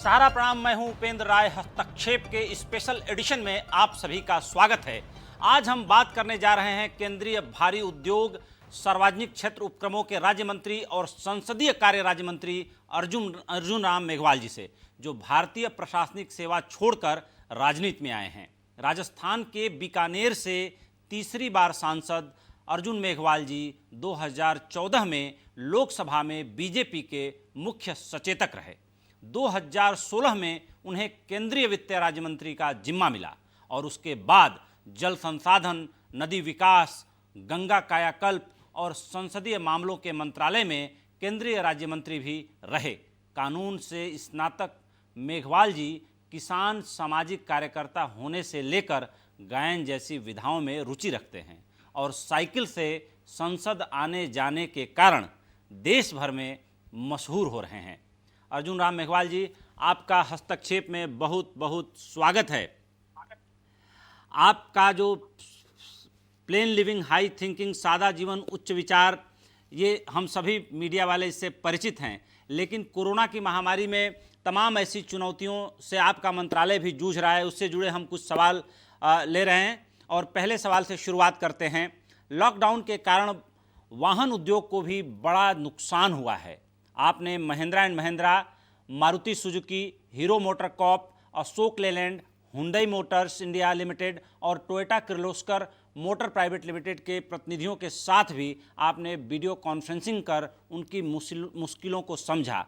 सारा प्रणाम। मैं हूं उपेंद्र राय। हस्तक्षेप के स्पेशल एडिशन में आप सभी का स्वागत है। आज हम बात करने जा रहे हैं केंद्रीय भारी उद्योग सार्वजनिक क्षेत्र उपक्रमों के राज्य मंत्री और संसदीय कार्य राज्य मंत्री अर्जुन राम मेघवाल जी से, जो भारतीय प्रशासनिक सेवा छोड़कर राजनीति में आए हैं। राजस्थान के बीकानेर से तीसरी बार सांसद अर्जुन मेघवाल जी 2014 में लोकसभा में बीजेपी के मुख्य सचेतक रहे। 2016 में उन्हें केंद्रीय वित्त राज्य मंत्री का जिम्मा मिला और उसके बाद जल संसाधन, नदी विकास, गंगा कायाकल्प और संसदीय मामलों के मंत्रालय में केंद्रीय राज्य मंत्री भी रहे। कानून से स्नातक मेघवाल जी किसान, सामाजिक कार्यकर्ता होने से लेकर गायन जैसी विधाओं में रुचि रखते हैं और साइकिल से संसद आने जाने के कारण देश भर में मशहूर हो रहे हैं। अर्जुन राम मेघवाल जी, आपका हस्तक्षेप में बहुत बहुत स्वागत है। आपका जो प्लेन लिविंग, हाई थिंकिंग, सादा जीवन, उच्च विचार, ये हम सभी मीडिया वाले इससे परिचित हैं, लेकिन कोरोना की महामारी में तमाम ऐसी चुनौतियों से आपका मंत्रालय भी जूझ रहा है। उससे जुड़े हम कुछ सवाल ले रहे हैं और पहले सवाल से शुरुआत करते हैं। लॉकडाउन के कारण वाहन उद्योग को भी बड़ा नुकसान हुआ है। आपने Mahindra and Mahindra, Maruti Suzuki, Hero MotoCorp, Ashok Leyland, Hyundai Motors India Limited और Toyota Kirloskar Motor Private Limited के प्रतिनिधियों के साथ भी आपने वीडियो कॉन्फ्रेंसिंग कर उनकी मुश्किलों को समझा।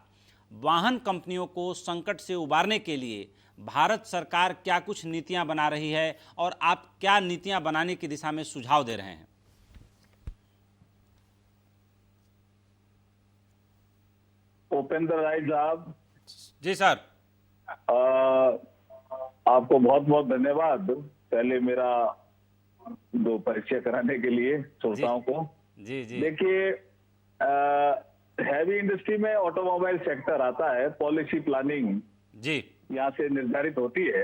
वाहन कंपनियों को संकट से उबारने के लिए भारत सरकार क्या कुछ नीतियां बना रही है और आप क्या नीतियां बनाने की दिशा में सुझाव दे रहे हैं? उपेंद्र राय साहब जी सर। आपको बहुत बहुत धन्यवाद पहले मेरा दो परिचय कराने के लिए श्रोताओं को। जी जी। देखिए, हैवी इंडस्ट्री में ऑटोमोबाइल सेक्टर आता है। पॉलिसी प्लानिंग जी यहाँ से निर्धारित होती है।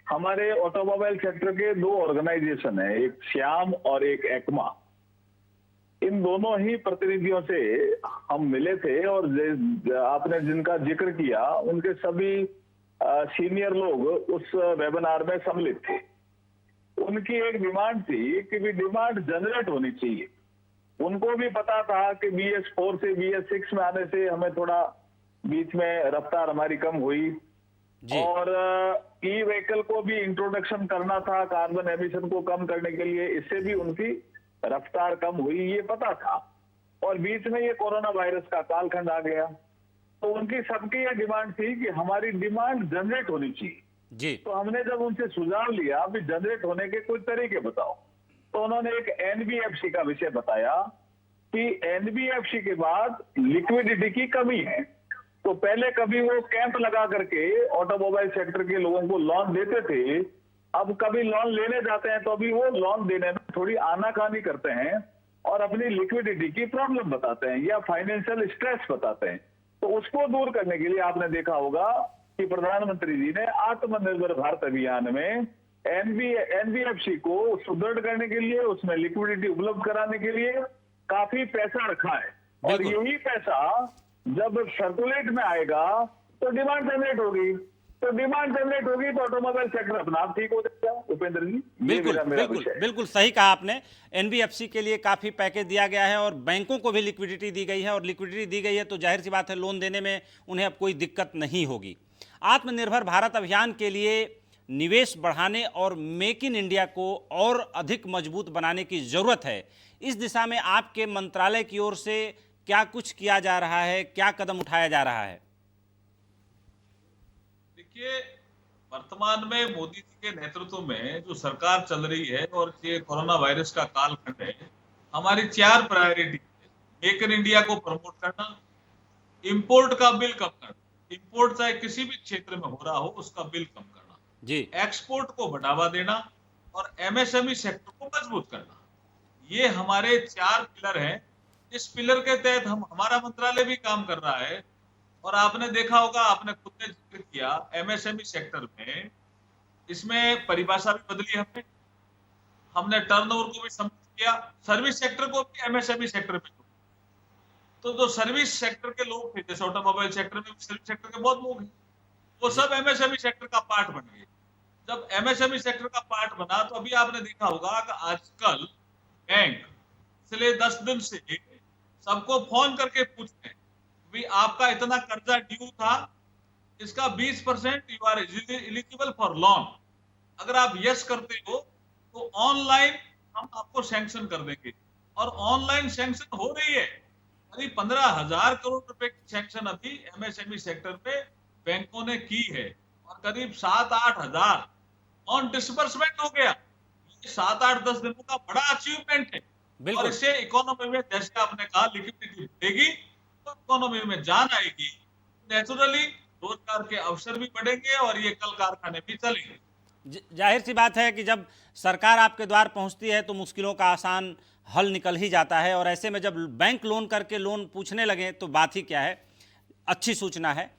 हमारे ऑटोमोबाइल सेक्टर के दो ऑर्गेनाइजेशन है, एक श्याम और एक एकमा। इन दोनों ही प्रतिनिधियों से हम मिले थे और आपने जिनका जिक्र किया उनके सभी सीनियर लोग उस वेबिनार में सम्मिलित थे। उनकी एक डिमांड थी कि भी डिमांड जनरेट होनी चाहिए। उनको भी पता था कि BS4 से BS6 में आने से हमें थोड़ा बीच में रफ्तार हमारी कम हुई और ई व्हीकल को भी इंट्रोडक्शन करना था कार्बन एमिशन को कम करने के लिए। इससे भी उनकी रफ्तार कम हुई, ये पता था। और बीच में ये कोरोना वायरस का कालखंड आ गया, तो उनकी सबकी ये डिमांड थी कि हमारी डिमांड जनरेट होनी चाहिए जी। तो हमने जब उनसे सुझाव लिया कि जनरेट होने के कुछ तरीके बताओ, तो उन्होंने एक NBFC का विषय बताया कि NBFC के बाद लिक्विडिटी की कमी है। तो पहले कभी वो कैंप लगा करके ऑटोमोबाइल सेक्टर के लोगों को लोन देते थे, अब कभी लोन लेने जाते हैं तो अभी वो लोन देने में थोड़ी आनाकानी करते हैं और अपनी लिक्विडिटी की प्रॉब्लम बताते हैं या फाइनेंशियल स्ट्रेस बताते हैं। तो उसको दूर करने के लिए आपने देखा होगा कि प्रधानमंत्री जी ने आत्मनिर्भर भारत अभियान में NBFC को सुदृढ़ करने के लिए, उसमें लिक्विडिटी उपलब्ध कराने के लिए काफी पैसा रखा है। और यही पैसा जब सर्कुलेट में आएगा तो डिमांड जनरेट होगी, तो डिमांड जनरेट होगी तो ऑटोमोबाइल सेक्टर अपना आप ठीक हो जाएगा। उपेंद्र जी, बिल्कुल सही कहा आपने। NBFC के लिए काफ़ी पैकेज दिया गया है और बैंकों को भी लिक्विडिटी दी गई है, और लिक्विडिटी दी गई है तो जाहिर सी बात है लोन देने में उन्हें अब कोई दिक्कत नहीं होगी। आत्मनिर्भर भारत अभियान के लिए निवेश बढ़ाने और मेक इन इंडिया को और अधिक मजबूत बनाने की ज़रूरत है। इस दिशा में आपके मंत्रालय की ओर से क्या कुछ किया जा रहा है, क्या कदम उठाया जा रहा है? देखिए, वर्तमान में मोदी जी के नेतृत्व में जो सरकार चल रही है और ये कोरोना वायरस का कालखंड है, हमारी 4 प्रायोरिटी है। मेक इन इंडिया को प्रमोट करना, इंपोर्ट का बिल कम करना, इंपोर्ट चाहे किसी भी क्षेत्र में हो रहा हो उसका बिल कम करना जी, एक्सपोर्ट को बढ़ावा देना और MSME सेक्टर को मजबूत करना। ये हमारे 4 पिलर हैं। इस पिलर के तहत हमारा मंत्रालय भी काम कर रहा है। और आपने देखा होगा, आपने खुद ने जिक्र किया MSME सेक्टर में, इसमें परिभाषा भी बदली हमने टर्नओवर को भी समझ किया, सर्विस सेक्टर को भी MSME सेक्टर में। तो जो सर्विस सेक्टर के लोग थे, जैसे ऑटोमोबाइल सेक्टर में सर्विस सेक्टर के बहुत लोग हैं, वो सब एमएसएमई सेक्टर का पार्ट बन गए। जब एमएसएमई सेक्टर का पार्ट बना तो अभी आपने देखा होगा कि आजकल बैंक पिछले 10 दिन से सबको फोन करके पूछ रहे हैं, भाई आपका इतना कर्जा ड्यू था, इसका 20% you are eligible for loan, अगर आप यस करते हो तो ऑनलाइन हम आपको सैंक्शन कर देंगे। और ऑनलाइन सैंक्शन हो रही है, करीब 15,000 करोड़ रुपए की सैंक्शन अभी एमएसएमई सेक्टर पे बैंकों ने की है और करीब 7-8 हजार ऑन डिसबर्समेंट हो गया। ये 7-8-10 दिनों का बड़ा अचीवमेंट है। और बिल्कुल। इससे इकोनॉमी में, जैसे आपने कहा, लिक्विडिटी बढ़ेगी तो इकोनॉमी में जान आएगी, नेचुरली रोजगार के अवसर भी बढ़ेंगे और ये कल कारखाने भी चलेंगे। जाहिर सी बात है कि जब सरकार आपके द्वार पहुंचती है तो मुश्किलों का आसान हल निकल ही जाता है, और ऐसे में जब बैंक लोन करके लोन पूछने लगे तो बात ही क्या है। अच्छी सूचना है।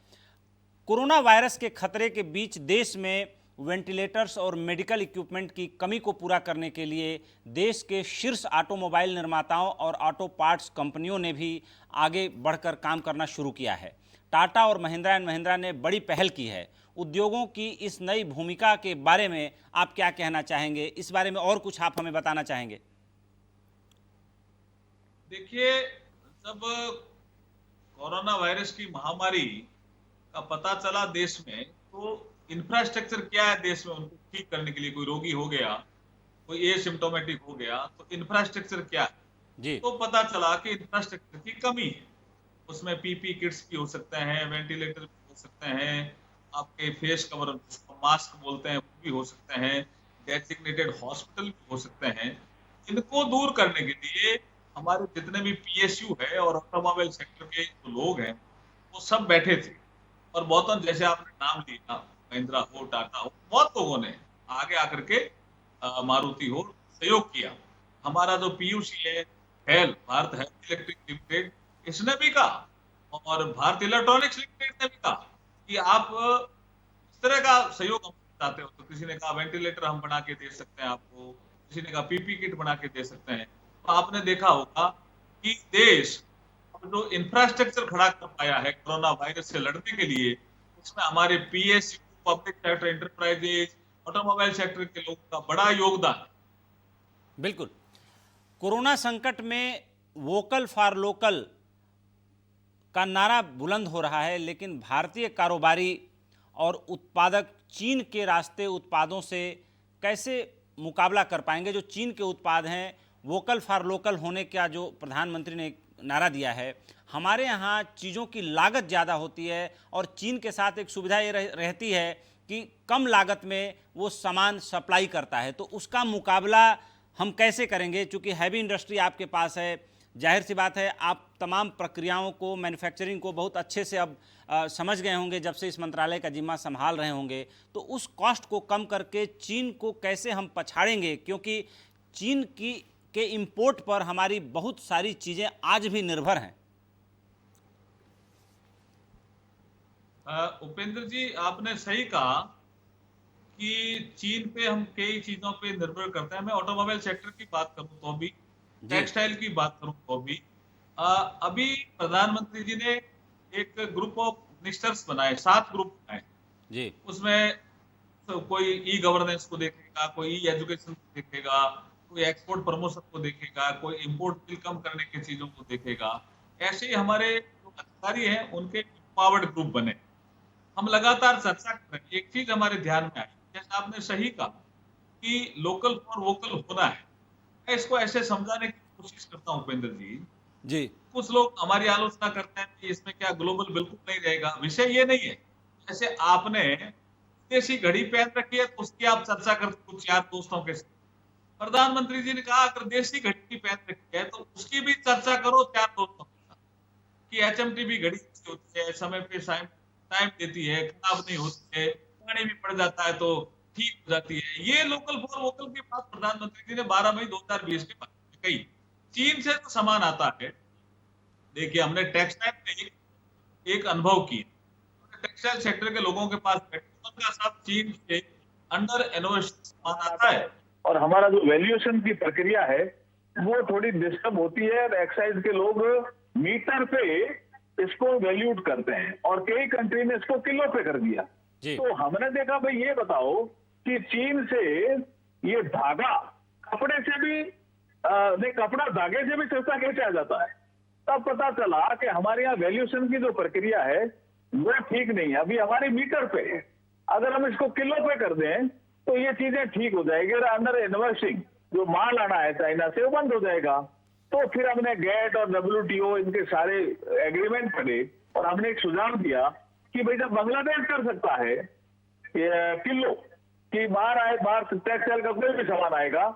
कोरोना वायरस के खतरे के बीच देश में वेंटिलेटर्स और मेडिकल इक्विपमेंट की कमी को पूरा करने के लिए देश के शीर्ष ऑटोमोबाइल निर्माताओं और ऑटो पार्ट्स कंपनियों ने भी आगे बढ़कर काम करना शुरू किया है। टाटा और महिंद्रा एंड महिंद्रा ने बड़ी पहल की है। उद्योगों की इस नई भूमिका के बारे में आप क्या कहना चाहेंगे? इस बारे में और कुछ आप हमें बताना चाहेंगे? देखिए, जब कोरोना वायरस की महामारी का पता चला देश में, तो इंफ्रास्ट्रक्चर क्या है देश में उनको ठीक करने के लिए, कोई रोगी हो गया, कोई एसिम्प्टोमेटिक हो गया, तो इंफ्रास्ट्रक्चर क्या है जी। तो पता चला कि इंफ्रास्ट्रक्चर की कमी है। उसमें पीपी किट्स भी हो सकते हैं, वेंटिलेटर भी हो सकते हैं, आपके फेस कवर मास्क बोलते हैं वो भी हो सकते हैं, डेजिग्नेटेड हॉस्पिटल भी हो सकते हैं। इनको दूर करने के लिए हमारे जितने भी पीएसयू है और ऑटोमोबाइल सेक्टर के जो लोग हैं वो सब बैठे थे, और बहुत, जैसे आपने नाम लिया, महिंद्रा हो, टाटा हो, बहुत लोगों ने आगे आकर के मारुति हो सहयोग किया। हमारा जो पीयूसी है, भारत हेल्थ इलेक्ट्रिक लिमिटेड, इसने भी कहा, और भारत इलेक्ट्रॉनिक्स लिमिटेड ने भी कहा कि आप इस तरह का सहयोग हम चाहते हो। तो किसी ने कहा वेंटिलेटर हम बना के दे सकते हैं आपको, किसी ने कहा पीपी किट बना के दे सकते हैं। तो आपने देखा होगा कि देश जो इंफ्रास्ट्रक्चर खड़ा कर पाया है कोरोना वायरस से लड़ने के लिए, इसमें हमारे PSU, public sector enterprises, automobile sector के लोगों का बड़ा योगदान है। बिल्कुल। कोरोना संकट में वोकल फॉर लोकल का नारा बुलंद हो रहा है, लेकिन भारतीय कारोबारी और उत्पादक चीन के रास्ते उत्पादों से कैसे मुकाबला कर पाएंगे? जो चीन के उत्पाद हैं, वोकल फॉर लोकल होने का जो प्रधानमंत्री ने नारा दिया है, हमारे यहाँ चीज़ों की लागत ज़्यादा होती है और चीन के साथ एक सुविधा ये रहती है कि कम लागत में वो सामान सप्लाई करता है। तो उसका मुकाबला हम कैसे करेंगे? चूँकि हैवी इंडस्ट्री आपके पास है, जाहिर सी बात है आप तमाम प्रक्रियाओं को, मैन्युफैक्चरिंग को बहुत अच्छे से अब समझ गए होंगे जब से इस मंत्रालय का जिम्मा संभाल रहे होंगे। तो उस कॉस्ट को कम करके चीन को कैसे हम पछाड़ेंगे? क्योंकि चीन के इंपोर्ट पर हमारी बहुत सारी चीज़ें आज भी निर्भर हैं। उपेंद्र जी, आपने सही कहा कि चीन पे हम कई चीजों पे निर्भर करते हैं। मैं ऑटोमोबाइल सेक्टर की बात करूं तो भी, टेक्सटाइल की बात करूं तो भी, अभी प्रधानमंत्री जी ने एक ग्रुप ऑफ मिनिस्टर्स बनाए, 7 ग्रुप बनाए जी। उसमें तो कोई ई गवर्नेंस को देखेगा, कोई ई एजुकेशन को देखेगा, कोई एक्सपोर्ट प्रमोशन को देखेगा, कोई इंपोर्ट बिल कम करने की चीजों को देखेगा। ऐसे ही हमारे जो अधिकारी हैं उनके एम्पावर्ड ग्रुप बने। हम लगातार चर्चा कर रहे हैं। एक चीज हमारे ध्यान में आई, जैसे आपने सही कहा कि लोकल फॉर वोकल होना है। मैं इसको ऐसे समझाने की कोशिश करता हूँ उपेंद्र जी। कुछ लोग हमारी आलोचना करते हैं कि इसमें क्या ग्लोबल बिल्कुल नहीं रहेगा। विषय ये नहीं है। जैसे आपने देसी घड़ी पहन रखी है तो उसकी आप चर्चा करते कुछ 4 दोस्तों के साथ। प्रधानमंत्री जी ने कहा अगर देसी घड़ी पहन रखी है तो उसकी भी चर्चा करो 4 दोस्तों के साथ कि एचएमटी भी घड़ी होती है, समय पे टाइम देती है, खराब नहीं होती है, पानी भी पड़ जाता है तो ठीक हो जाती है। ये लोकल फॉर वोकल की बात प्रधानमंत्री जी ने 12 मई 2020 के बाद कही। चीन से तो सामान आता है। देखिए, हमने टेक्सटाइल में एक अनुभव किया। टेक्सटाइल सेक्टर के लोगों के पास उनका सब चीन से अंडर इनोवेशन सामान आता है, और हमारा जो वैल्यूएशन की प्रक्रिया है वो थोड़ी डिस्टर्ब होती है। एक्साइज के लोग मीटर पे इसको वैल्यूट करते हैं और कई कंट्री ने इसको किलो पे कर दिया। जी। तो हमने देखा भाई ये बताओ कि चीन से ये धागा कपड़े से भी नहीं, कपड़ा धागे से भी सस्ता कैसे आ जाता है। तब पता चला कि हमारे यहाँ वैल्यूएशन की जो प्रक्रिया है वो ठीक नहीं है। अभी हमारी मीटर पे है, अगर हम इसको किलो पे कर दें तो ये चीजें ठीक हो जाएगी और अंडर इन्वेस्टिंग जो माल आना है चाइना से वो बंद हो जाएगा। तो फिर हमने गेट और WTO इनके सारे एग्रीमेंट पढ़े और हमने एक सुझाव दिया कि भाई जब बांग्लादेश कर सकता है किलो कि बाहर टेक्सटाइल का कोई भी सामान आएगा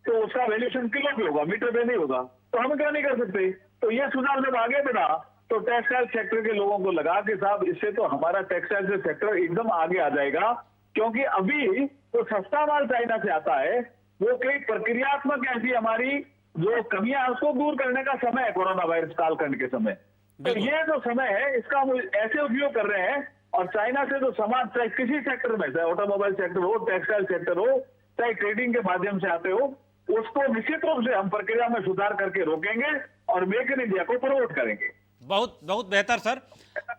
तो उसका वैल्यूएशन किलो पे होगा, मीटर पे नहीं होगा, तो हम क्या नहीं कर सकते। तो ये सुझाव जब आगे बढ़ा तो टेक्सटाइल सेक्टर के लोगों को लगा कि साहब इससे तो हमारा टेक्सटाइल से सेक्टर एकदम आगे आ जाएगा, क्योंकि अभी तो सस्ता माल चाइना से आता है, वो कई प्रक्रियात्मक ऐसी हमारी जो कमियां है उसको दूर करने का समय है कोरोना वायरस कालखंड के समय। तो ये जो समय है इसका हम ऐसे उपयोग कर रहे हैं और चाइना से जो सामान चाहे किसी सेक्टर में, चाहे ऑटोमोबाइल सेक्टर हो, टेक्सटाइल सेक्टर हो, चाहे ट्रेडिंग के माध्यम से आते हो, उसको निश्चित रूप से हम प्रक्रिया में सुधार करके रोकेंगे और मेक इन इंडिया को प्रमोट करेंगे। बहुत बहुत बेहतर सर।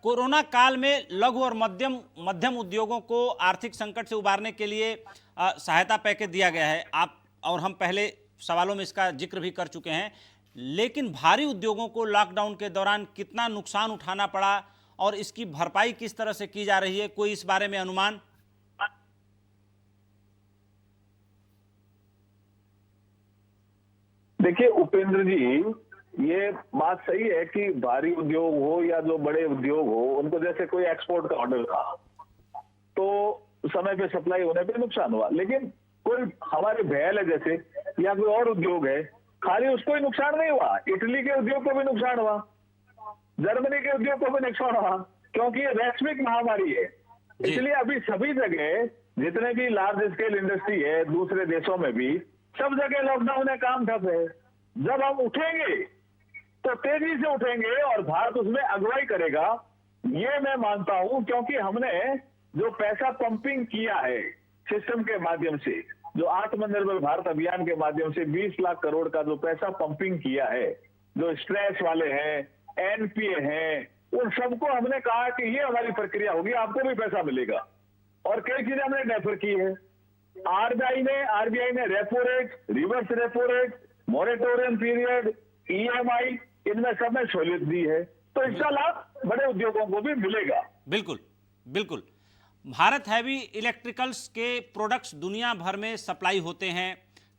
कोरोना काल में लघु और मध्यम उद्योगों को आर्थिक संकट से उबारने के लिए सहायता पैकेज दिया गया है। आप और हम पहले सवालों में इसका जिक्र भी कर चुके हैं, लेकिन भारी उद्योगों को लॉकडाउन के दौरान कितना नुकसान उठाना पड़ा और इसकी भरपाई किस तरह से की जा रही है, कोई इस बारे में अनुमान? देखिए उपेंद्र जी, ये बात सही है कि भारी उद्योग हो या जो बड़े उद्योग हो, उनको जैसे कोई एक्सपोर्ट का ऑर्डर था तो समय पे सप्लाई होने पे नुकसान हुआ, लेकिन कोई हमारे भेल है जैसे या कोई और उद्योग है, खाली उसको ही नुकसान नहीं हुआ, इटली के उद्योग को भी नुकसान हुआ, जर्मनी के उद्योग को भी नुकसान हुआ, क्योंकि ये वैश्विक महामारी है। इसलिए अभी सभी जगह जितने भी लार्ज स्केल इंडस्ट्री है दूसरे देशों में भी सब जगह लॉकडाउन है, काम ठप है। जब हम उठेंगे तो तेजी से उठेंगे और भारत उसमें अगुवाई करेगा, ये मैं मानता हूं, क्योंकि हमने जो पैसा पंपिंग किया है सिस्टम के माध्यम से, जो आत्मनिर्भर भारत अभियान के माध्यम से 20 लाख करोड़ का जो पैसा पंपिंग किया है, जो स्ट्रेस वाले हैं, NPA हैं, उन सबको हमने कहा कि ये हमारी प्रक्रिया होगी, आपको भी पैसा मिलेगा। और कई चीजें हमने डेफर की है। RBI ने repo rate, reverse repo rate, moratorium period, EMI, इनमें सब में सहूलियत दी है, तो इसका लाभ बड़े उद्योगों को भी मिलेगा। बिल्कुल बिल्कुल। भारत हैवी इलेक्ट्रिकल्स के प्रोडक्ट्स दुनिया भर में सप्लाई होते हैं,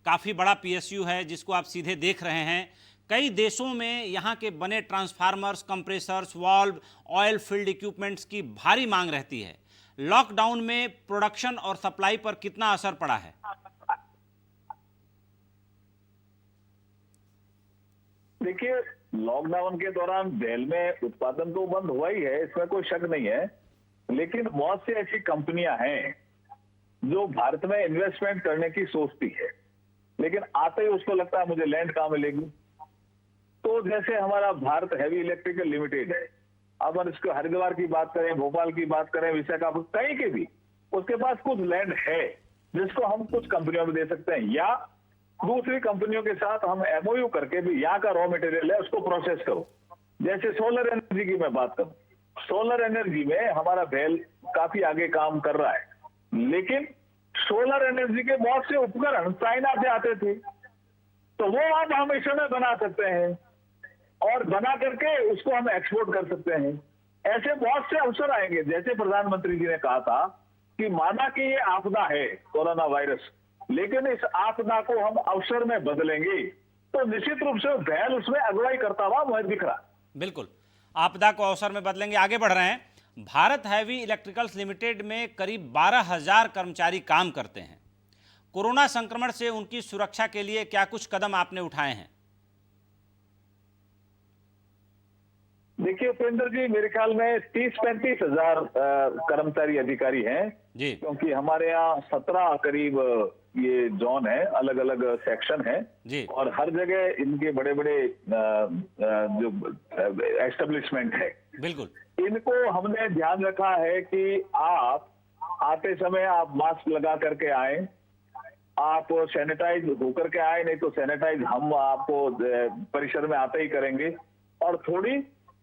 काफ़ी बड़ा PSU है जिसको आप सीधे देख रहे हैं। कई देशों में यहाँ के बने transformers, compressors, valve, oil field equipments की भारी मांग रहती है। लॉकडाउन में प्रोडक्शन और सप्लाई पर कितना असर पड़ा है? देखिए लॉकडाउन के दौरान भेल में उत्पादन तो बंद हुआ ही है, इसमें कोई शक नहीं है, लेकिन बहुत सी ऐसी कंपनियां हैं जो भारत में इन्वेस्टमेंट करने की सोचती है, लेकिन आते ही उसको लगता है मुझे लैंड कहां मिलेगी। तो जैसे हमारा भारत हैवी इलेक्ट्रिकल लिमिटेड है, अब हम इसको हरिद्वार की बात करें, भोपाल की बात करें, विशाखापट्टनम, कहीं की भी, उसके पास कुछ लैंड है जिसको हम कुछ कंपनियों में दे सकते हैं, या दूसरी कंपनियों के साथ हम MOU करके भी यहाँ का रॉ मटेरियल है उसको प्रोसेस करो। जैसे सोलर एनर्जी की मैं बात करूं, सोलर एनर्जी में हमारा भेल काफी आगे काम कर रहा है, लेकिन सोलर एनर्जी के बहुत से उपकरण चाइना से आते थे, तो वो अब हम इस समय बना सकते हैं और बना करके उसको हम एक्सपोर्ट कर सकते हैं। ऐसे बहुत से अवसर आएंगे, जैसे प्रधानमंत्री जी ने कहा था कि माना कि ये आपदा है कोरोना वायरस, लेकिन इस आपदा को हम अवसर में बदलेंगे, तो निश्चित रूप से भेल उसमें अगुवाई करता हुआ मुझे दिख रहा। बिल्कुल, आपदा को अवसर में बदलेंगे। आगे बढ़ रहे हैं। भारत हैवी इलेक्ट्रिकल्स लिमिटेड में करीब 12,000 कर्मचारी काम करते हैं। कोरोना संक्रमण से उनकी सुरक्षा के लिए क्या कुछ कदम आपने उठाए हैं? देखिए उपेंद्र जी, मेरे ख्याल में 30-35 हजार कर्मचारी अधिकारी हैं जी, क्योंकि हमारे यहाँ 17 करीब ये जोन है, अलग अलग सेक्शन है जी, और हर जगह इनके बड़े बड़े जो एस्टेब्लिशमेंट है, बिल्कुल। इनको हमने ध्यान रखा है कि आप आते समय आप मास्क लगा करके आए, आप सैनिटाइज होकर के आए, नहीं तो सैनिटाइज हम आपको परिसर में आते ही करेंगे, और थोड़ी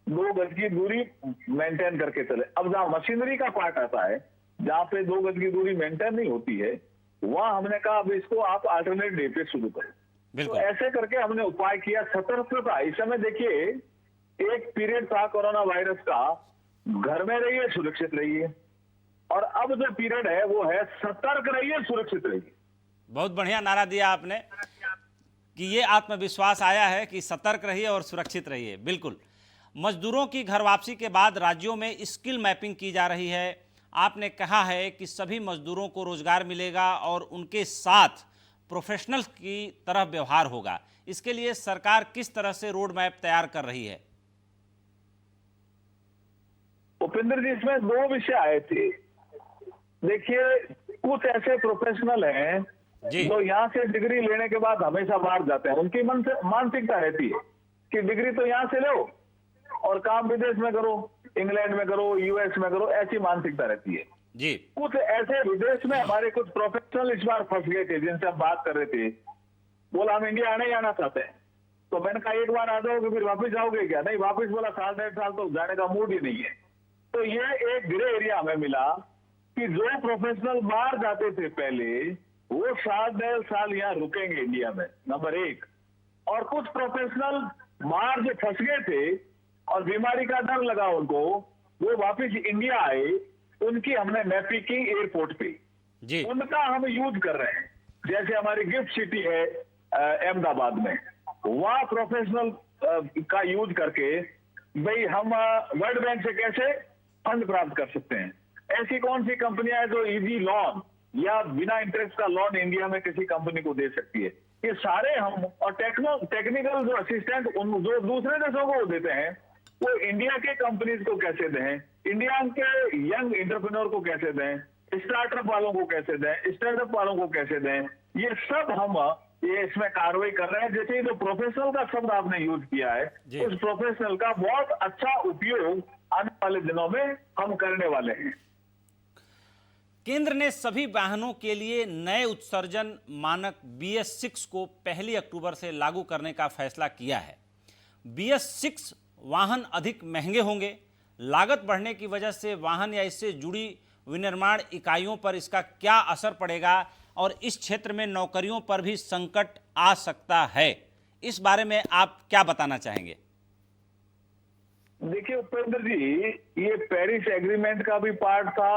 2 गज की दूरी मेंटेन करके चले। अब जहां मशीनरी का पार्ट आता है जहाँ पे 2 गज की दूरी मेंटेन नहीं होती है, वहां हमने कहा अब इसको आप अल्टरनेट डे पे शुरू करो। तो बिल्कुल। ऐसे करके हमने उपाय किया। सतर्कता, इस समय देखिए एक पीरियड था कोरोना वायरस का, घर में रहिए सुरक्षित रहिए, और अब जो पीरियड है वो है सतर्क रहिए सुरक्षित रहिए। बहुत बढ़िया नारा दिया आपने कि ये आत्मविश्वास आया है कि सतर्क रहिए और सुरक्षित रहिए। बिल्कुल। मजदूरों की घर वापसी के बाद राज्यों में स्किल मैपिंग की जा रही है। आपने कहा है कि सभी मजदूरों को रोजगार मिलेगा और उनके साथ प्रोफेशनल्स की तरह व्यवहार होगा। इसके लिए सरकार किस तरह से रोड मैप तैयार कर रही है? उपेंद्र जी, इसमें 2 विषय आए थे। देखिए, कुछ ऐसे प्रोफेशनल हैं जी। जो यहाँ से डिग्री लेने के बाद हमेशा बाहर जाते हैं। उनकी मन से मानसिकता रहती है कि डिग्री तो यहाँ से लो और काम विदेश में करो, इंग्लैंड में करो, यूएस में करो, ऐसी मानसिकता रहती है जी। कुछ ऐसे विदेश में हमारे कुछ प्रोफेशनल इस बार फंस गए थे, जिनसे हम बात कर रहे थे। बोला हम इंडिया आना ही आना चाहते हैं। तो मैंने कहा एक बार आ जाओगे फिर वापस जाओगे क्या? नहीं, वापस बोला 1.5 साल तो जाने का मूड ही नहीं है। तो ये एक ग्रे एरिया हमें मिला कि जो प्रोफेशनल बाहर जाते थे पहले, वो 7.5 साल यहाँ रुकेंगे इंडिया में, नंबर 1। और कुछ प्रोफेशनल बाहर जो फंस गए थे और बीमारी का डर लगा उनको, वो वापस इंडिया आए। उनकी हमने मैपिंग की एयरपोर्ट पे जी। उनका हम यूज कर रहे हैं। जैसे हमारी गिफ्ट सिटी है अहमदाबाद में, वहां प्रोफेशनल का यूज करके भाई हम वर्ल्ड बैंक से कैसे फंड प्राप्त कर सकते हैं, ऐसी कौन सी कंपनियां हैं जो इजी लोन या बिना इंटरेस्ट का लोन इंडिया में किसी कंपनी को दे सकती है, ये सारे हम, और टेक्निकल जो असिस्टेंट जो दूसरे देशों को देते हैं, वो इंडिया के कंपनीज को कैसे दें, इंडिया के यंग एंटरप्रेन्योर को कैसे दें, स्टार्टअप वालों को कैसे दें, स्टार्टअप वालों को कैसे दें, ये सब हम ये इसमें कार्रवाई कर रहे हैं। जैसे जो प्रोफेशनल का शब्द आपने यूज किया है, उस प्रोफेशनल का बहुत अच्छा उपयोग आने वाले दिनों में हम करने वाले हैं। केंद्र ने सभी वाहनों के लिए नए उत्सर्जन मानक BS6 को 1 अक्टूबर से लागू करने का फैसला किया है। BS6 वाहन अधिक महंगे होंगे। लागत बढ़ने की वजह से वाहन या इससे जुड़ी विनिर्माण इकाइयों पर इसका क्या असर पड़ेगा और इस क्षेत्र में नौकरियों पर भी संकट आ सकता है, इस बारे में आप क्या बताना चाहेंगे? देखिए उपेंद्र जी, ये पेरिस एग्रीमेंट का भी पार्ट था,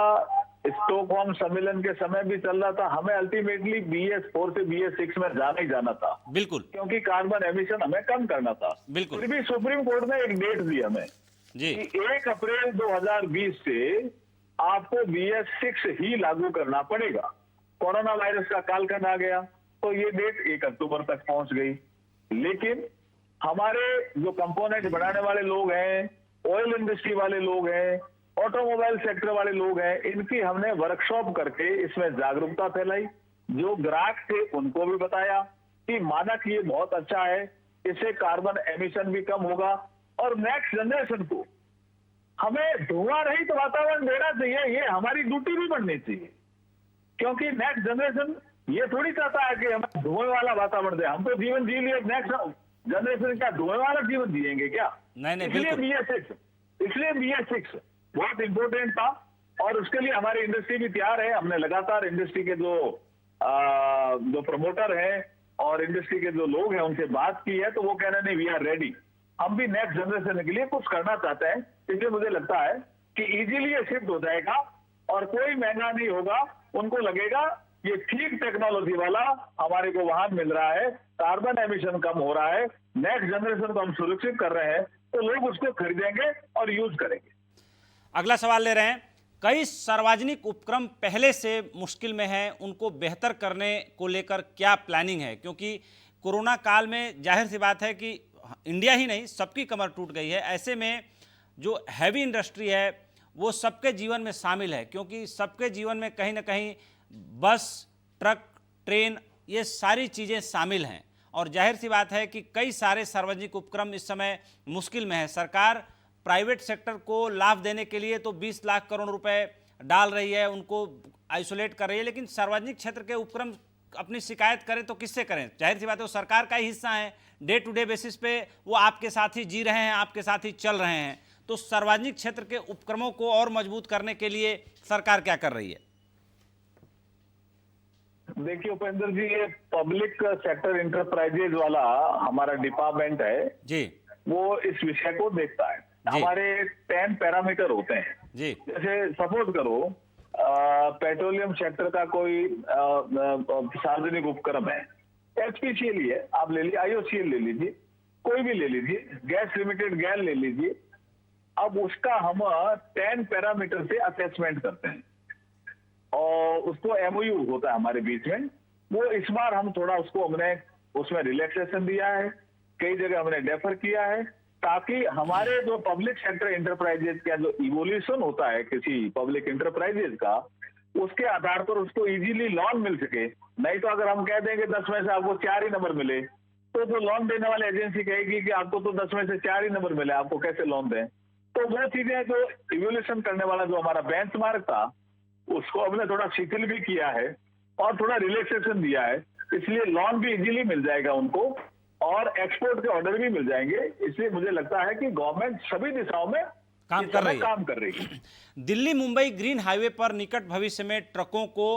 स्टॉकहोम सम्मेलन के समय भी चल रहा था। हमें अल्टीमेटली BS4 से BS6 में जाना ही जाना था। बिल्कुल। क्योंकि कार्बन एमिशन हमें कम करना था। बिल्कुल। फिर भी सुप्रीम कोर्ट ने एक डेट दी हमें जी कि 1 अप्रैल 2020 से आपको BS6 ही लागू करना पड़ेगा। कोरोना वायरस का कालखंड आ गया तो ये डेट 1 अक्टूबर तक पहुंच गई। लेकिन हमारे जो कंपोनेंट बनाने वाले लोग हैं, ऑयल इंडस्ट्री वाले लोग हैं, ऑटोमोबाइल सेक्टर वाले लोग हैं, इनकी हमने वर्कशॉप करके इसमें जागरूकता फैलाई। जो ग्राहक थे उनको भी बताया कि मानक ये बहुत अच्छा है, इससे कार्बन एमिशन भी कम होगा और नेक्स्ट जनरेशन को हमें धुआं रहित वातावरण देना चाहिए। ये हमारी ड्यूटी भी बननी चाहिए, क्योंकि नेक्स्ट जनरेशन ये थोड़ी चाहता है कि हमें धुएं वाला वातावरण दे। हम तो जीवन जी लिए, नेक्स्ट जनरेशन क्या धुएं वाला जीवन जिएंगे क्या? नहीं, इसलिए बिल्कुल। BS6 बहुत इंपॉर्टेंट था और उसके लिए हमारी इंडस्ट्री भी तैयार है। हमने लगातार इंडस्ट्री के जो प्रमोटर हैं और इंडस्ट्री के जो लोग हैं उनसे बात की है, तो वो कह रहे नहीं, वी आर रेडी। हम भी नेक्स्ट जनरेशन के लिए कुछ करना चाहते हैं। इसलिए मुझे लगता है कि इजीली ये शिफ्ट हो जाएगा और कोई महंगा नहीं होगा। उनको लगेगा ये ठीक टेक्नोलॉजी वाला हमारे को वाहन मिल रहा है, कार्बन एमिशन कम हो रहा है, नेक्स्ट जनरेशन को हम सुरक्षित कर रहे हैं, तो लोग उसको खरीदेंगे और यूज करेंगे। अगला सवाल ले रहे हैं। कई सार्वजनिक उपक्रम पहले से मुश्किल में हैं, उनको बेहतर करने को लेकर क्या प्लानिंग है? क्योंकि कोरोना काल में जाहिर सी बात है कि इंडिया ही नहीं, सबकी कमर टूट गई है। ऐसे में जो हैवी इंडस्ट्री है वो सबके जीवन में शामिल है, क्योंकि सबके जीवन में कहीं ना कहीं बस, ट्रक, ट्रेन, ये सारी चीज़ें शामिल हैं। और जाहिर सी बात है कि कई सारे सार्वजनिक उपक्रम इस समय मुश्किल में है। सरकार प्राइवेट सेक्टर को लाभ देने के लिए तो 20 लाख करोड़ रुपए डाल रही है, उनको आइसोलेट कर रही है, लेकिन सार्वजनिक क्षेत्र के उपक्रम अपनी शिकायत करें तो किससे करें? जाहिर सी बात है वो सरकार का ही हिस्सा है। डे टू डे बेसिस पे वो आपके साथ ही जी रहे हैं, आपके साथ ही चल रहे हैं। तो सार्वजनिक क्षेत्र के उपक्रमों को और मजबूत करने के लिए सरकार क्या कर रही है? देखिए उपेंद्र जी, ये पब्लिक सेक्टर इंटरप्राइजेज वाला हमारा डिपार्टमेंट है जी वो इस विषय को देखता है। हमारे 10 पैरामीटर होते हैं जी जैसे सपोज करो पेट्रोलियम सेक्टर का कोई सार्वजनिक उपक्रम है, एचपीसीएल ही है, आप ले लीजिए, आईओसीएल ले लीजिए, कोई भी ले लीजिए, गैस लिमिटेड गैस ले लीजिए। अब उसका हम 10 पैरामीटर से असेसमेंट करते हैं और उसको एमओयू होता है हमारे बीच में। वो इस बार हम थोड़ा हमने उसमें रिलैक्सेशन दिया है, कई जगह हमने डेफर किया है, ताकि हमारे जो पब्लिक सेक्टर इंटरप्राइजेज का जो इवोल्यूशन होता है किसी पब्लिक इंटरप्राइजेज का, उसके आधार पर उसको इजीली लोन मिल सके। नहीं तो अगर हम कह देंगे 10 में से आपको 4 ही नंबर मिले, तो जो लोन देने वाली एजेंसी कहेगी कि आपको तो 10 में से 4 ही नंबर मिले, आपको कैसे लोन दें। तो वो चीजें जो इवोल्यूशन करने वाला जो हमारा बेंचमार्क था, उसको हमने थोड़ा शिथिल भी किया है और थोड़ा रिलैक्सेशन दिया है, इसलिए लोन भी इजीली मिल जाएगा उनको और एक्सपोर्ट के ऑर्डर भी मिल जाएंगे। इसलिए मुझे लगता है कि गवर्नमेंट सभी दिशाओं में काम कर रही है। दिल्ली मुंबई ग्रीन हाईवे पर निकट भविष्य में ट्रकों को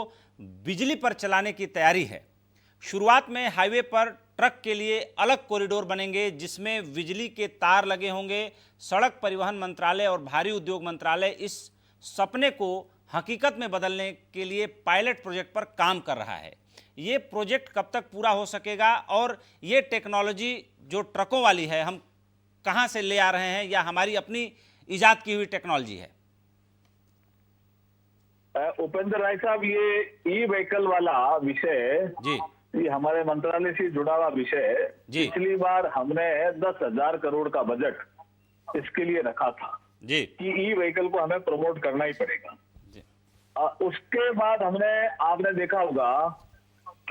बिजली पर चलाने की तैयारी है। शुरुआत में हाईवे पर ट्रक के लिए अलग कॉरिडोर बनेंगे जिसमें बिजली के तार लगे होंगे। सड़क परिवहन मंत्रालय और भारी उद्योग मंत्रालय इस सपने को हकीकत में बदलने के लिए पायलट प्रोजेक्ट पर काम कर रहा है। ये प्रोजेक्ट कब तक पूरा हो सकेगा और ये टेक्नोलॉजी जो ट्रकों वाली है हम कहां से ले आ रहे हैं या हमारी अपनी इजाद की हुई टेक्नोलॉजी है? उपेंद्र राय साहब, ये ई व्हीकल वाला विषय जी ये हमारे मंत्रालय से जुड़ा हुआ विषय है। जी। पिछली बार हमने 10,000 करोड़ का बजट इसके लिए रखा था जी कि ई व्हीकल को हमें प्रमोट करना ही पड़ेगा। जी उसके बाद आपने देखा होगा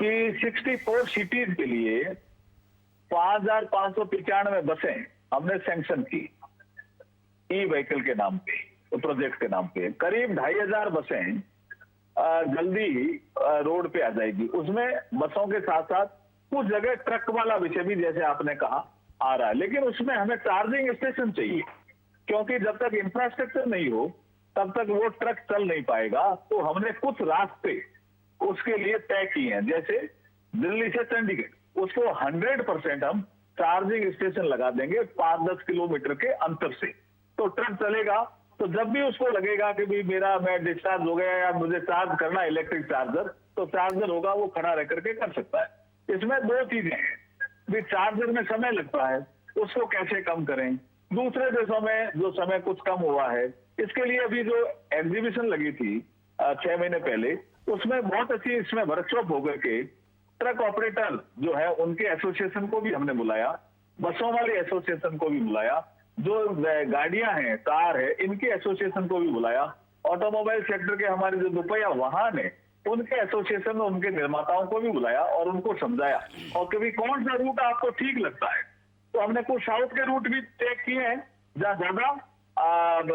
कि 64 सिटीज के लिए 5,595 बसें हमने सैंक्शन की ई व्हीकल के नाम पे, प्रोजेक्ट के नाम पे। करीब 2,500 बसें जल्दी ही रोड पे आ जाएगी। उसमें बसों के साथ साथ कुछ जगह ट्रक वाला विषय भी जैसे आपने कहा आ रहा है, लेकिन उसमें हमें चार्जिंग स्टेशन चाहिए, क्योंकि जब तक इंफ्रास्ट्रक्चर नहीं हो तब तक वो ट्रक चल नहीं पाएगा। तो हमने कुछ रास्ते उसके लिए तय किए हैं, जैसे दिल्ली से चंडीगढ़, उसको 100% हम चार्जिंग स्टेशन लगा देंगे 5-10 किलोमीटर के अंतर से। तो ट्रक चलेगा तो जब भी उसको लगेगा कि भाई मैं डिस्चार्ज हो गया या मुझे चार्ज करना है इलेक्ट्रिक चार्जर, तो चार्जर होगा, वो खड़ा रह करके कर सकता है। इसमें 2 चीजें हैं, भी चार्जर में समय लगता है, उसको कैसे कम करें। दूसरे देशों में जो समय कुछ कम हुआ है, इसके लिए अभी जो एग्जीबिशन लगी थी 6 महीने पहले, उसमें बहुत अच्छी इसमें वर्कशॉप होकर के ट्रक ऑपरेटर जो है उनके एसोसिएशन को भी हमने बुलाया, बसों वाले एसोसिएशन को भी बुलाया, जो गाड़ियां हैं, कार है, इनके एसोसिएशन को भी बुलाया, ऑटोमोबाइल सेक्टर के हमारे जो दुपहिया वाहन है उनके एसोसिएशन में उनके निर्माताओं को भी बुलाया और उनको समझाया और कभी कौन सा रूट आपको ठीक लगता है। तो हमने कुछ साउथ के रूट भी तय किए हैं जहाँ ज्यादा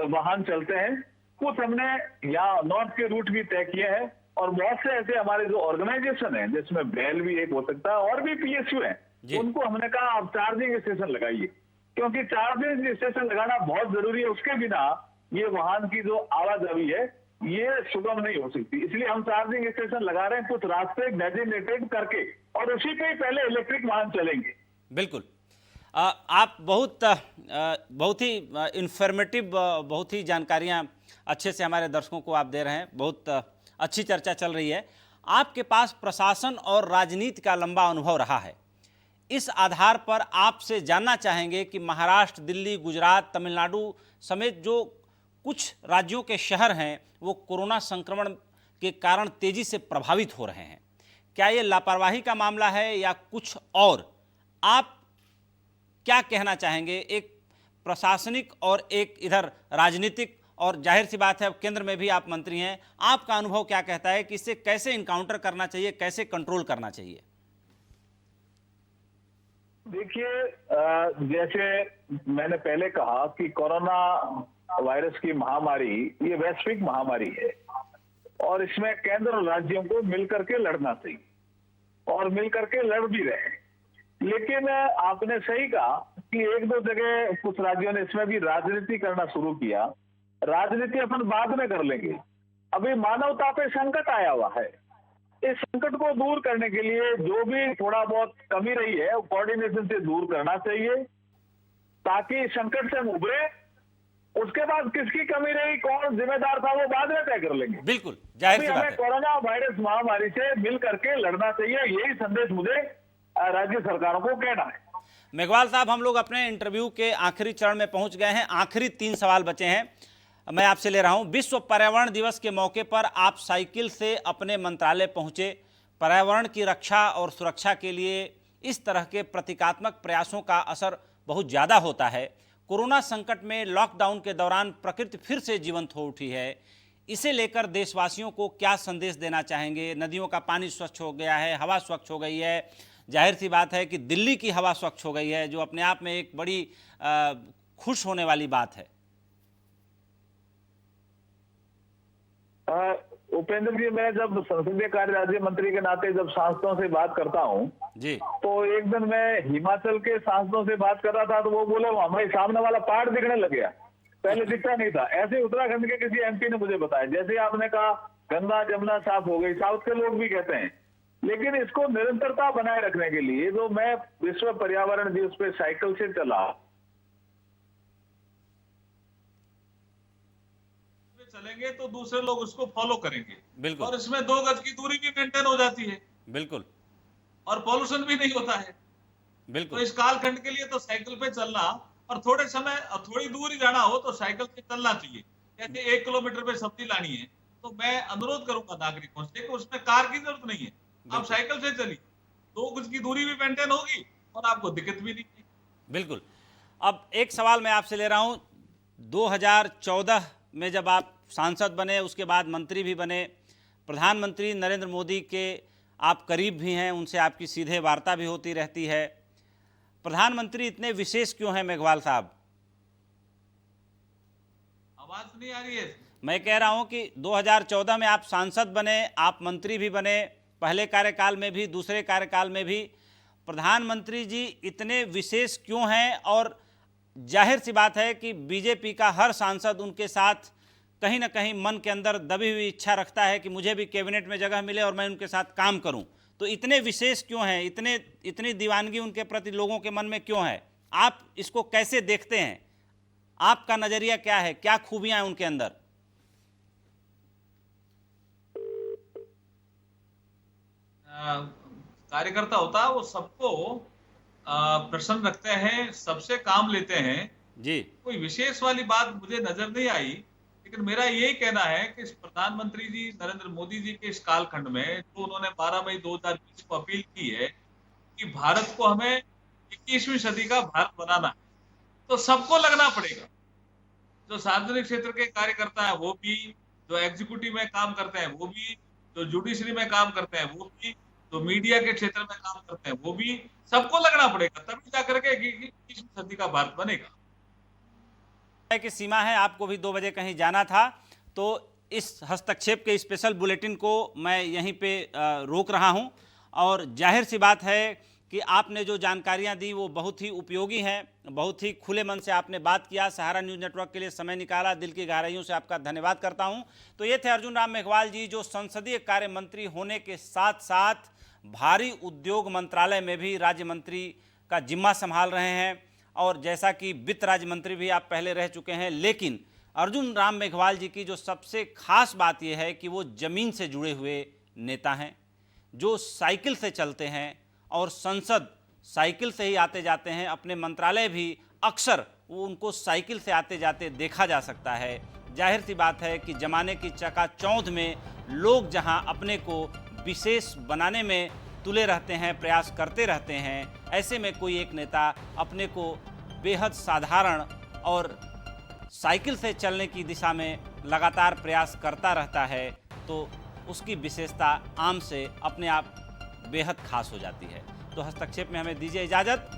वाहन चलते हैं, कुछ हमने यहाँ नॉर्थ के रूट भी तय किए हैं और बहुत से ऐसे हमारे जो ऑर्गेनाइजेशन है जिसमें बेल भी एक हो सकता है और भी पीएसयू है, उनको हमने कहा आप चार्जिंग स्टेशन लगाइए, क्योंकि चार्जिंग स्टेशन लगाना बहुत जरूरी है। उसके बिना ये वाहन की जो आवाजाही है ये सुगम नहीं हो सकती, इसलिए हम चार्जिंग स्टेशन लगा रहे हैं कुछ रास्ते डेजिग्नेटेड करके और उसी पे ही पहले इलेक्ट्रिक वाहन चलेंगे। बिल्कुल। आप बहुत ही इंफॉर्मेटिव, बहुत ही जानकारियां अच्छे से हमारे दर्शकों को आप दे रहे हैं। बहुत अच्छी चर्चा चल रही है। आपके पास प्रशासन और राजनीति का लंबा अनुभव रहा है। इस आधार पर आपसे जानना चाहेंगे कि महाराष्ट्र, दिल्ली, गुजरात, तमिलनाडु समेत जो कुछ राज्यों के शहर हैं वो कोरोना संक्रमण के कारण तेजी से प्रभावित हो रहे हैं। क्या ये लापरवाही का मामला है या कुछ और? आप क्या कहना चाहेंगे, एक प्रशासनिक और एक इधर राजनीतिक, और जाहिर सी बात है केंद्र में भी आप मंत्री हैं, आपका अनुभव क्या कहता है कि इससे कैसे इनकाउंटर करना चाहिए, कैसे कंट्रोल करना चाहिए? देखिए, जैसे मैंने पहले कहा कि कोरोना वायरस की महामारी ये वैश्विक महामारी है और इसमें केंद्र और राज्यों को मिलकर के लड़ना चाहिए और मिलकर के लड़ भी रहे हैं। लेकिन आपने सही कहा कि एक दो जगह कुछ राज्यों ने इसमें भी राजनीति करना शुरू किया। राजनीति अपन बाद में कर लेंगे, अभी मानवता पे संकट आया हुआ है। इस संकट को दूर करने के लिए जो भी थोड़ा बहुत कमी रही है वो कोऑर्डिनेशन से दूर करना चाहिए, ताकि संकट से हम उभरे। उसके बाद किसकी कमी रही, कौन जिम्मेदार था, वो बाद में तय कर लेंगे। बिल्कुल जाहिर सी बात हमें है। कोरोना वायरस महामारी से मिल करके लड़ना चाहिए, यही संदेश मुझे राज्य सरकारों को कहना है। मेघवाल साहब, हम लोग अपने इंटरव्यू के आखिरी चरण में पहुंच गए हैं। आखिरी 3 सवाल बचे हैं, मैं आपसे ले रहा हूं। विश्व पर्यावरण दिवस के मौके पर आप साइकिल से अपने मंत्रालय पहुंचे। पर्यावरण की रक्षा और सुरक्षा के लिए इस तरह के प्रतीकात्मक प्रयासों का असर बहुत ज़्यादा होता है। कोरोना संकट में लॉकडाउन के दौरान प्रकृति फिर से जीवंत हो उठी है। इसे लेकर देशवासियों को क्या संदेश देना चाहेंगे? नदियों का पानी स्वच्छ हो गया है, हवा स्वच्छ हो गई है। जाहिर सी बात है कि दिल्ली की हवा स्वच्छ हो गई है, जो अपने आप में एक बड़ी खुश होने वाली बात है। उपेंद्र जी, मैं जब संसदीय कार्य राज्य मंत्री के नाते जब सांसदों से बात करता हूं जी, तो एक दिन मैं हिमाचल के सांसदों से बात कर रहा था, तो वो बोले हमारे सामने वाला पहाड़ दिखने लग गया, पहले दिखता नहीं था। ऐसे उत्तराखंड के किसी एमपी ने मुझे बताया। जैसे आपने कहा गंगा जमुना साफ हो गई, साउथ के लोग भी कहते हैं। लेकिन इसको निरंतरता बनाए रखने के लिए जो मैं विश्व पर्यावरण दिवस पे साइकिल से चला, चलेंगे तो दूसरे लोग उसको फॉलो करेंगे। बिल्कुल। और इसमें 2 गज की दूरी भी मेंटेन हो जाती है। बिल्कुल। और पॉल्यूशन भी नहीं होता है। बिल्कुल। तो इस कालखंड के लिए तो साइकिल पे चलना और थोड़े समय थोड़ी दूर ही जाना हो तो साइकिल पे चलना चाहिए। जैसे 1 किलोमीटर पे सब्जी लानी है तो मैं अनुरोध करूंगा नागरिकों से कि उसमें कार की जरूरत नहीं है, आप साइकिल से चलिए, 2 गज की दूरी भी मेंटेन होगी और आपको दिक्कत भी नहीं है। बिल्कुल। अब एक सवाल मैं आपसे ले रहा हूं। 2014 में जब आप सांसद बने, उसके बाद मंत्री भी बने, प्रधानमंत्री नरेंद्र मोदी के आप करीब भी हैं, उनसे आपकी सीधे वार्ता भी होती रहती है। प्रधानमंत्री इतने विशेष क्यों हैं मेघवाल साहब? आवाज नहीं आ रही है। मैं कह रहा हूं कि 2014 में आप सांसद बने, आप मंत्री भी बने, पहले कार्यकाल में भी, दूसरे कार्यकाल में भी। प्रधानमंत्री जी इतने विशेष क्यों हैं? और जाहिर सी बात है कि बीजेपी का हर सांसद उनके साथ कहीं ना कहीं मन के अंदर दबी हुई इच्छा रखता है कि मुझे भी कैबिनेट में जगह मिले और मैं उनके साथ काम करूं। तो इतने विशेष क्यों हैं? इतनी दीवानगी उनके प्रति लोगों के मन में क्यों है? आप इसको कैसे देखते हैं? आपका नजरिया क्या है? क्या खूबियां हैं उनके अंदर? कार्यकर्ता होता है वो सबको प्रसन्न रखते हैं, सबसे काम लेते हैं जी। कोई विशेष वाली बात मुझे नजर नहीं आई। लेकिन मेरा यही कहना है कि प्रधानमंत्री जी नरेंद्र मोदी जी के इस कालखंड में जो उन्होंने 12 मई 2020 को अपील की है कि भारत को हमें 21वीं सदी का भारत बनाना है, तो सबको लगना पड़ेगा। जो सार्वजनिक क्षेत्र के कार्यकर्ता है वो भी, जो एग्जीक्यूटिव में काम करते हैं वो भी, जो जुडिशरी में काम करते हैं वो भी, जो मीडिया के क्षेत्र में काम करते हैं वो भी, सबको लगना पड़ेगा, तभी जाकर के 21वीं सदी का भारत बनेगा। की सीमा है, आपको भी 2 बजे कहीं जाना था, तो इस हस्तक्षेप के स्पेशल बुलेटिन को मैं यहीं पे रोक रहा हूं। और जाहिर सी बात है कि आपने जो जानकारियां दी वो बहुत ही उपयोगी हैं, बहुत ही खुले मन से आपने बात किया। सहारा न्यूज़ नेटवर्क के लिए समय निकाला, दिल की गहराइयों से आपका धन्यवाद करता हूं। तो ये थे अर्जुन राम मेघवाल जी, जो संसदीय कार्य मंत्री होने के साथ साथ भारी उद्योग मंत्रालय में भी राज्य मंत्री का जिम्मा संभाल रहे हैं। और जैसा कि वित्त राज्य मंत्री भी आप पहले रह चुके हैं, लेकिन अर्जुन राम मेघवाल जी की जो सबसे खास बात यह है कि वो ज़मीन से जुड़े हुए नेता हैं, जो साइकिल से चलते हैं और संसद साइकिल से ही आते जाते हैं। अपने मंत्रालय भी अक्सर वो उनको साइकिल से आते जाते देखा जा सकता है। जाहिर सी बात है कि ज़माने की चकाचौंध में लोग जहां अपने को विशेष बनाने में तुले रहते हैं, प्रयास करते रहते हैं, ऐसे में कोई एक नेता अपने को बेहद साधारण और साइकिल से चलने की दिशा में लगातार प्रयास करता रहता है, तो उसकी विशेषता आम से अपने आप बेहद खास हो जाती है। तो हस्तक्षेप में हमें दीजिए इजाज़त।